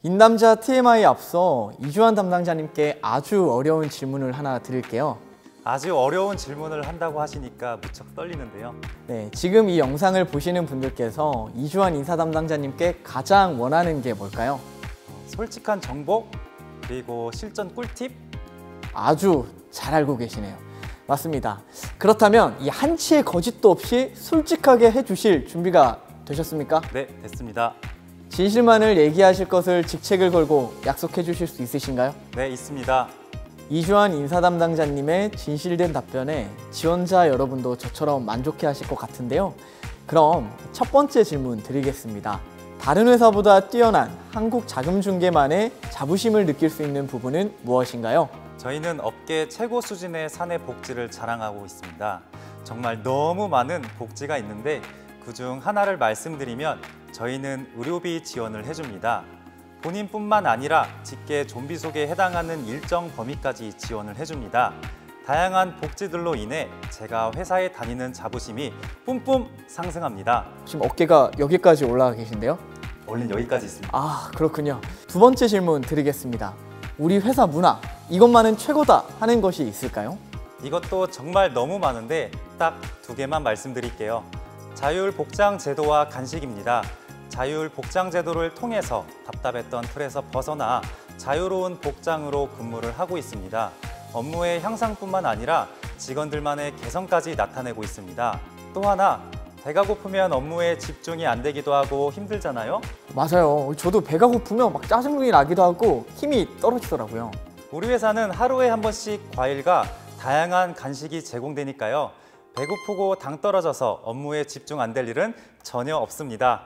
인남자 TMI 앞서 이주환 담당자님께 아주 어려운 질문을 하나 드릴게요. 아주 어려운 질문을 한다고 하시니까 무척 떨리는데요. 네, 지금 이 영상을 보시는 분들께서 이주환 인사 담당자님께 가장 원하는 게 뭘까요? 솔직한 정보, 그리고 실전 꿀팁? 아주 잘 알고 계시네요. 맞습니다. 그렇다면 이 한치의 거짓도 없이 솔직하게 해주실 준비가 되셨습니까? 네, 됐습니다. 진실만을 얘기하실 것을 직책을 걸고 약속해 주실 수 있으신가요? 네, 있습니다. 이주환 인사 담당자님의 진실된 답변에 지원자 여러분도 저처럼 만족해 하실 것 같은데요. 그럼 첫 번째 질문 드리겠습니다. 다른 회사보다 뛰어난 한국 자금중개만의 자부심을 느낄 수 있는 부분은 무엇인가요? 저희는 업계 최고 수준의 사내 복지를 자랑하고 있습니다. 정말 너무 많은 복지가 있는데 그중 하나를 말씀드리면 저희는 의료비 지원을 해줍니다. 본인뿐만 아니라 직계 좀비속에 해당하는 일정 범위까지 지원을 해줍니다. 다양한 복지들로 인해 제가 회사에 다니는 자부심이 뿜뿜 상승합니다. 지금 어깨가 여기까지 올라가 계신데요? 원래는 여기까지 있습니다. 아, 그렇군요. 두 번째 질문 드리겠습니다. 우리 회사 문화, 이것만은 최고다 하는 것이 있을까요? 이것도 정말 너무 많은데 딱 두 개만 말씀드릴게요. 자율복장 제도와 간식입니다. 자율복장 제도를 통해서 답답했던 틀에서 벗어나 자유로운 복장으로 근무를 하고 있습니다. 업무의 향상뿐만 아니라 직원들만의 개성까지 나타내고 있습니다. 또 하나, 배가 고프면 업무에 집중이 안 되기도 하고 힘들잖아요? 맞아요. 저도 배가 고프면 막 짜증이 나기도 하고 힘이 떨어지더라고요. 우리 회사는 하루에 한 번씩 과일과 다양한 간식이 제공되니까요. 배고프고 당 떨어져서 업무에 집중 안 될 일은 전혀 없습니다.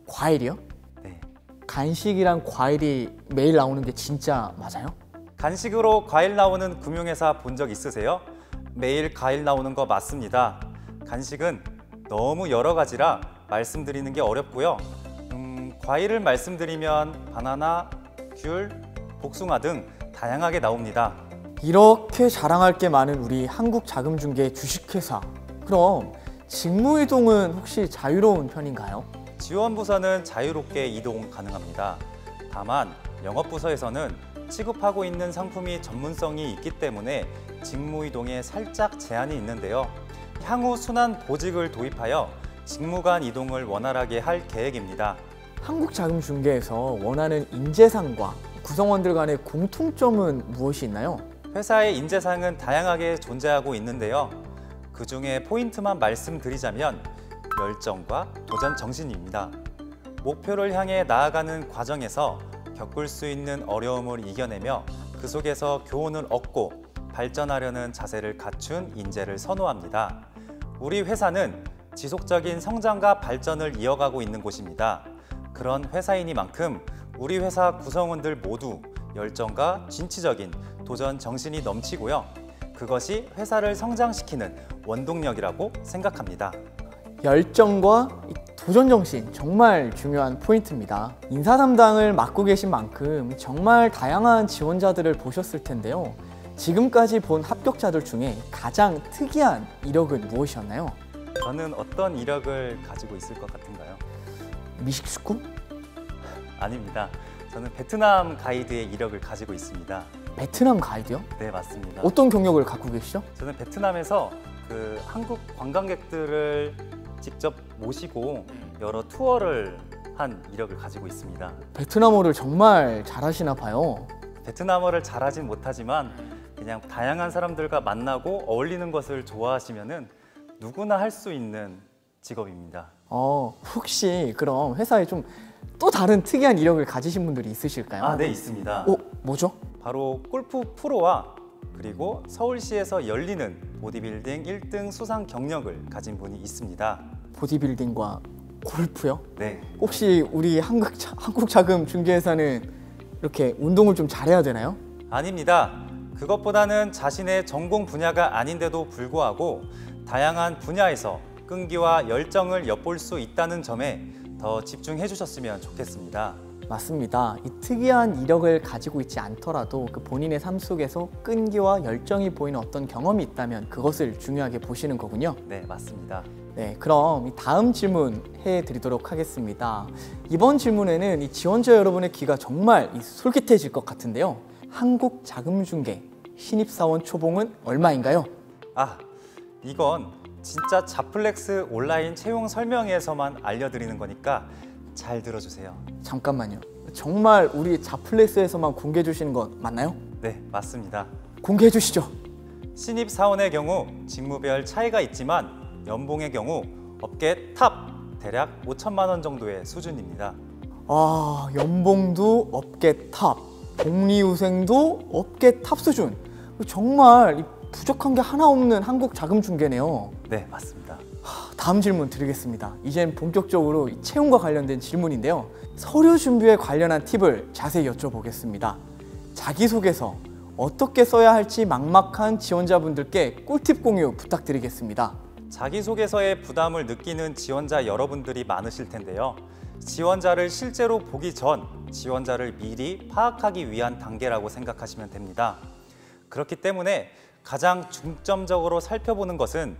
과일이요? 네. 간식이랑 과일이 매일 나오는 게 진짜 맞아요? 간식으로 과일 나오는 금융회사 본 적 있으세요? 매일 과일 나오는 거 맞습니다. 간식은 너무 여러 가지라 말씀드리는 게 어렵고요. 과일을 말씀드리면 바나나, 귤, 복숭아 등 다양하게 나옵니다. 이렇게 자랑할 게 많은 우리 한국자금중개 주식회사. 그럼 직무이동은 혹시 자유로운 편인가요? 지원부서는 자유롭게 이동 가능합니다. 다만 영업부서에서는 취급하고 있는 상품이 전문성이 있기 때문에 직무이동에 살짝 제한이 있는데요. 향후 순환 보직을 도입하여 직무 간 이동을 원활하게 할 계획입니다. 한국자금중개에서 원하는 인재상과 구성원들 간의 공통점은 무엇이 있나요? 회사의 인재상은 다양하게 존재하고 있는데요. 그중에 포인트만 말씀드리자면 열정과 도전 정신입니다. 목표를 향해 나아가는 과정에서 겪을 수 있는 어려움을 이겨내며 그 속에서 교훈을 얻고 발전하려는 자세를 갖춘 인재를 선호합니다. 우리 회사는 지속적인 성장과 발전을 이어가고 있는 곳입니다. 그런 회사이니만큼 우리 회사 구성원들 모두 열정과 진취적인 도전 정신이 넘치고요. 그것이 회사를 성장시키는 원동력이라고 생각합니다. 열정과 도전 정신, 정말 중요한 포인트입니다. 인사 담당을 맡고 계신 만큼 정말 다양한 지원자들을 보셨을 텐데요. 지금까지 본 합격자들 중에 가장 특이한 이력은 무엇이었나요? 저는 어떤 이력을 가지고 있을 것 같은가요? 미식축구? 아닙니다. 저는 베트남 가이드의 이력을 가지고 있습니다. 베트남 가이드요? 네, 맞습니다. 어떤 경력을 갖고 계시죠? 저는 베트남에서 한국 관광객들을 직접 모시고 여러 투어를 한 이력을 가지고 있습니다. 베트남어를 정말 잘하시나 봐요. 베트남어를 잘하진 못하지만 그냥 다양한 사람들과 만나고 어울리는 것을 좋아하시면은 누구나 할 수 있는 직업입니다. 혹시 그럼 회사에 좀 또 다른 특이한 이력을 가지신 분들이 있으실까요? 네, 있습니다. 뭐죠? 바로 골프 프로와 그리고 서울시에서 열리는 보디빌딩 1등 수상 경력을 가진 분이 있습니다. 보디빌딩과 골프요? 네. 혹시 우리 한국자금중개회사는 이렇게 운동을 좀 잘해야 되나요? 아닙니다. 그것보다는 자신의 전공 분야가 아닌데도 불구하고 다양한 분야에서 끈기와 열정을 엿볼 수 있다는 점에 더 집중해 주셨으면 좋겠습니다. 맞습니다. 이 특이한 이력을 가지고 있지 않더라도 그 본인의 삶 속에서 끈기와 열정이 보이는 어떤 경험이 있다면 그것을 중요하게 보시는 거군요. 네, 맞습니다. 네, 그럼 이 다음 질문 해드리도록 하겠습니다. 이번 질문에는 이 지원자 여러분의 귀가 정말 솔깃해질 것 같은데요. 한국자금중개 신입사원 초봉은 얼마인가요? 아, 이건 진짜 자플렉스 온라인 채용 설명회에서만 알려드리는 거니까 잘 들어주세요. 잠깐만요. 정말 우리 자플렉스에서만 공개해 주시는 건 맞나요? 네, 맞습니다. 공개해 주시죠. 신입사원의 경우 직무별 차이가 있지만 연봉의 경우 업계 탑 대략 5천만 원 정도의 수준입니다. 아, 연봉도 업계 탑, 복리후생도 업계 탑 수준. 정말 부족한 게 하나 없는 한국자금중개네요. 네, 맞습니다. 다음 질문 드리겠습니다. 이젠 본격적으로 채용과 관련된 질문인데요. 서류 준비에 관련한 팁을 자세히 여쭤보겠습니다. 자기소개서 어떻게 써야 할지 막막한 지원자분들께 꿀팁 공유 부탁드리겠습니다. 자기소개서에 부담을 느끼는 지원자 여러분들이 많으실 텐데요. 지원자를 실제로 보기 전 지원자를 미리 파악하기 위한 단계라고 생각하시면 됩니다. 그렇기 때문에 가장 중점적으로 살펴보는 것은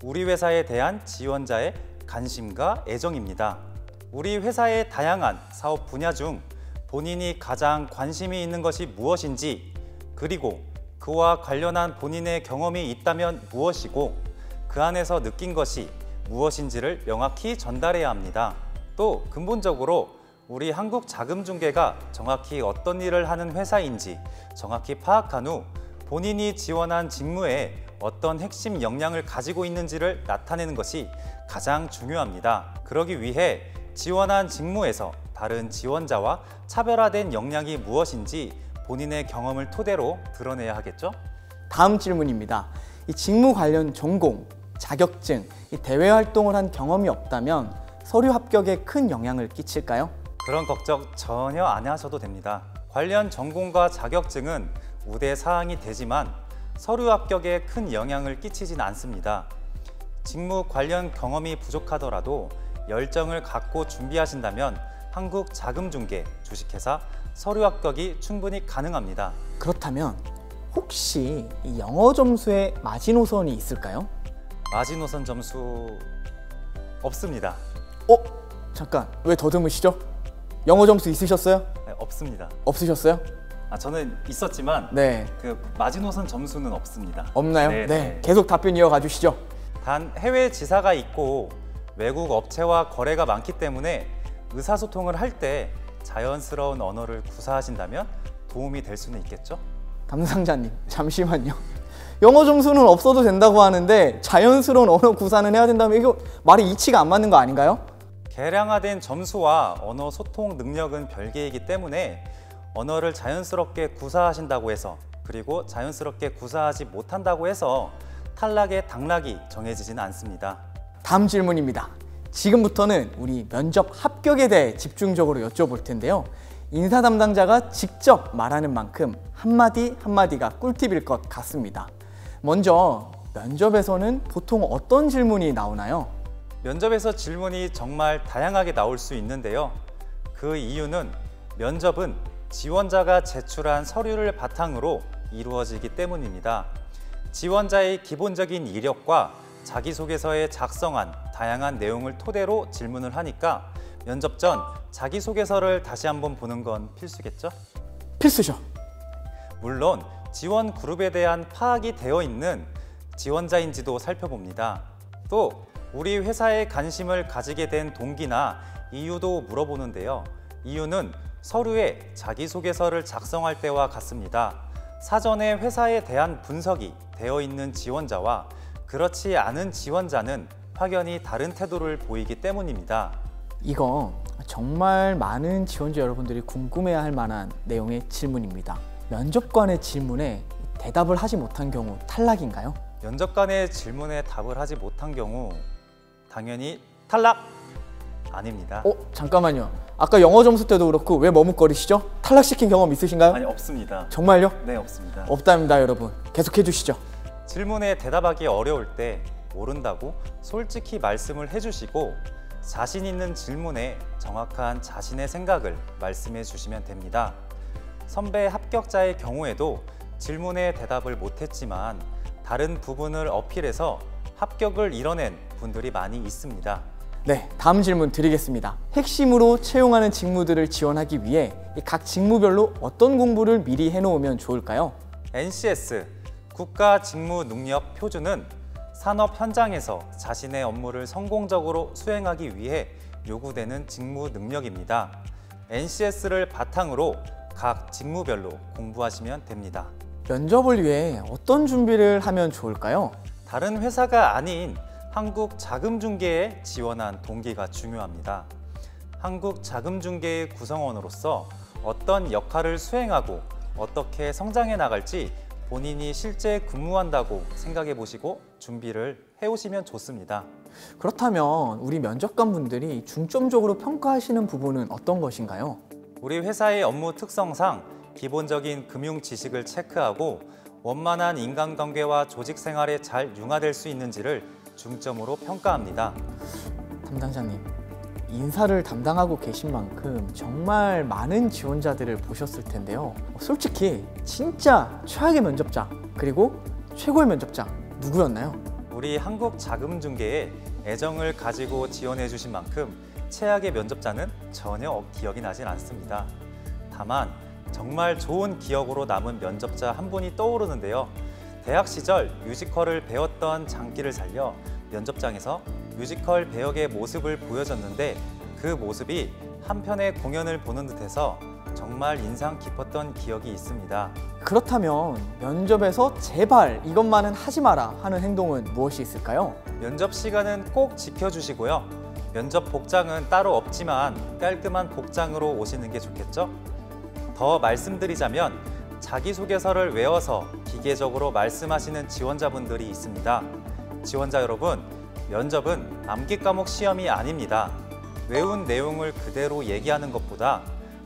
우리 회사에 대한 지원자의 관심과 애정입니다. 우리 회사의 다양한 사업 분야 중 본인이 가장 관심이 있는 것이 무엇인지, 그리고 그와 관련한 본인의 경험이 있다면 무엇이고 그 안에서 느낀 것이 무엇인지를 명확히 전달해야 합니다. 또 근본적으로 우리 한국자금중개가 정확히 어떤 일을 하는 회사인지 정확히 파악한 후 본인이 지원한 직무에 어떤 핵심 역량을 가지고 있는지를 나타내는 것이 가장 중요합니다. 그러기 위해 지원한 직무에서 다른 지원자와 차별화된 역량이 무엇인지 본인의 경험을 토대로 드러내야 하겠죠? 다음 질문입니다. 이 직무 관련 전공, 자격증, 이 대외 활동을 한 경험이 없다면 서류 합격에 큰 영향을 끼칠까요? 그런 걱정 전혀 안 하셔도 됩니다. 관련 전공과 자격증은 우대 사항이 되지만 서류 합격에 큰 영향을 끼치진 않습니다. 직무 관련 경험이 부족하더라도 열정을 갖고 준비하신다면 한국자금중개 주식회사 서류 합격이 충분히 가능합니다. 그렇다면 혹시 이 영어 점수에 마지노선이 있을까요? 마지노선 점수 없습니다. 잠깐, 왜 더듬으시죠? 영어 점수 있으셨어요? 네, 없습니다. 없으셨어요? 저는 있었지만 네. 그 마지노선 점수는 없습니다. 없나요? 네. 계속 답변 이어가 주시죠. 단 해외 지사가 있고 외국 업체와 거래가 많기 때문에 의사소통을 할 때 자연스러운 언어를 구사하신다면 도움이 될 수는 있겠죠? 담당자님, 잠시만요. 영어 점수는 없어도 된다고 하는데 자연스러운 언어 구사는 해야 된다면 이거 말이 이치가 안 맞는 거 아닌가요? 개량화된 점수와 언어 소통 능력은 별개이기 때문에 언어를 자연스럽게 구사하신다고 해서, 그리고 자연스럽게 구사하지 못한다고 해서 탈락의 당락이 정해지진 않습니다. 다음 질문입니다. 지금부터는 우리 면접 합격에 대해 집중적으로 여쭤볼 텐데요. 인사 담당자가 직접 말하는 만큼 한마디 한마디가 꿀팁일 것 같습니다. 먼저 면접에서는 보통 어떤 질문이 나오나요? 면접에서 질문이 정말 다양하게 나올 수 있는데요. 그 이유는 면접은 지원자가 제출한 서류를 바탕으로 이루어지기 때문입니다. 지원자의 기본적인 이력과 자기소개서에 작성한 다양한 내용을 토대로 질문을 하니까 면접 전 자기소개서를 다시 한번 보는 건 필수겠죠? 필수죠. 물론 지원 그룹에 대한 파악이 되어 있는 지원자인지도 살펴봅니다. 또 우리 회사에 관심을 가지게 된 동기나 이유도 물어보는데요. 이유는 서류에 자기소개서를 작성할 때와 같습니다. 사전에 회사에 대한 분석이 되어 있는 지원자와 그렇지 않은 지원자는 확연히 다른 태도를 보이기 때문입니다. 이거 정말 많은 지원자 여러분들이 궁금해할 만한 내용의 질문입니다. 면접관의 질문에 대답을 하지 못한 경우 탈락인가요? 면접관의 질문에 답을 하지 못한 경우 당연히 탈락! 아닙니다. 잠깐만요. 아까 영어 점수 때도 그렇고 왜 머뭇거리시죠? 탈락시킨 경험 있으신가요? 아니, 없습니다. 정말요? 네, 없습니다. 없답니다, 여러분. 계속해 주시죠. 질문에 대답하기 어려울 때 모른다고 솔직히 말씀을 해주시고 자신 있는 질문에 정확한 자신의 생각을 말씀해 주시면 됩니다. 선배 합격자의 경우에도 질문에 대답을 못했지만 다른 부분을 어필해서 합격을 이뤄낸 분들이 많이 있습니다. 네, 다음 질문 드리겠습니다. 핵심으로 채용하는 직무들을 지원하기 위해 각 직무별로 어떤 공부를 미리 해놓으면 좋을까요? NCS, 국가직무능력표준은 산업 현장에서 자신의 업무를 성공적으로 수행하기 위해 요구되는 직무 능력입니다. NCS를 바탕으로 각 직무별로 공부하시면 됩니다. 면접을 위해 어떤 준비를 하면 좋을까요? 다른 회사가 아닌 한국자금중개에 지원한 동기가 중요합니다. 한국자금중개의 구성원으로서 어떤 역할을 수행하고 어떻게 성장해 나갈지 본인이 실제 근무한다고 생각해 보시고 준비를 해오시면 좋습니다. 그렇다면 우리 면접관분들이 중점적으로 평가하시는 부분은 어떤 것인가요? 우리 회사의 업무 특성상 기본적인 금융 지식을 체크하고 원만한 인간관계와 조직 생활에 잘 융화될 수 있는지를 중점으로 평가합니다. 담당자님, 인사를 담당하고 계신 만큼 정말 많은 지원자들을 보셨을 텐데요. 솔직히 진짜 최악의 면접장 그리고 최고의 면접장 누구였나요? 우리 한국자금중개에 애정을 가지고 지원해 주신 만큼 최악의 면접자는 전혀 기억이 나진 않습니다. 다만 정말 좋은 기억으로 남은 면접자 한 분이 떠오르는데요. 대학 시절 뮤지컬을 배웠던 장기를 살려 면접장에서 뮤지컬 배역의 모습을 보여줬는데 그 모습이 한 편의 공연을 보는 듯해서 정말 인상 깊었던 기억이 있습니다. 그렇다면 면접에서 제발 이것만은 하지 마라 하는 행동은 무엇이 있을까요? 면접 시간은 꼭 지켜주시고요. 면접 복장은 따로 없지만 깔끔한 복장으로 오시는 게 좋겠죠? 더 말씀드리자면 자기소개서를 외워서 기계적으로 말씀하시는 지원자분들이 있습니다. 지원자 여러분, 면접은 암기 과목 시험이 아닙니다. 외운 내용을 그대로 얘기하는 것보다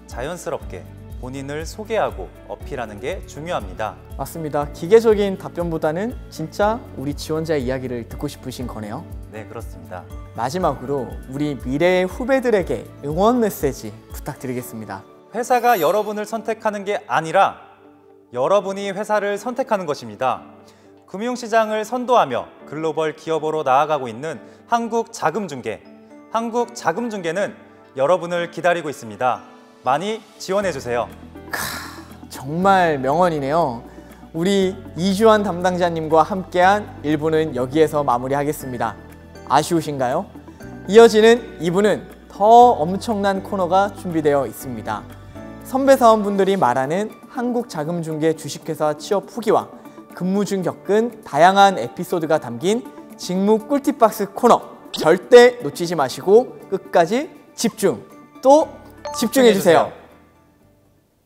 자연스럽게 본인을 소개하고 어필하는 게 중요합니다. 맞습니다. 기계적인 답변보다는 진짜 우리 지원자의 이야기를 듣고 싶으신 거네요. 네, 그렇습니다. 마지막으로 우리 미래의 후배들에게 응원 메시지 부탁드리겠습니다. 회사가 여러분을 선택하는 게 아니라 여러분이 회사를 선택하는 것입니다. 금융시장을 선도하며 글로벌 기업으로 나아가고 있는 한국자금중개. 한국자금중개는 여러분을 기다리고 있습니다. 많이 지원해주세요. 정말 명언이네요. 우리 이주환 담당자님과 함께한 1부는 여기에서 마무리하겠습니다. 아쉬우신가요? 이어지는 2부는 더 엄청난 코너가 준비되어 있습니다. 선배 사원분들이 말하는 한국자금중개 주식회사 취업 후기와 근무 중 겪은 다양한 에피소드가 담긴 직무 꿀팁박스 코너 절대 놓치지 마시고 끝까지 집중 또 집중해주세요.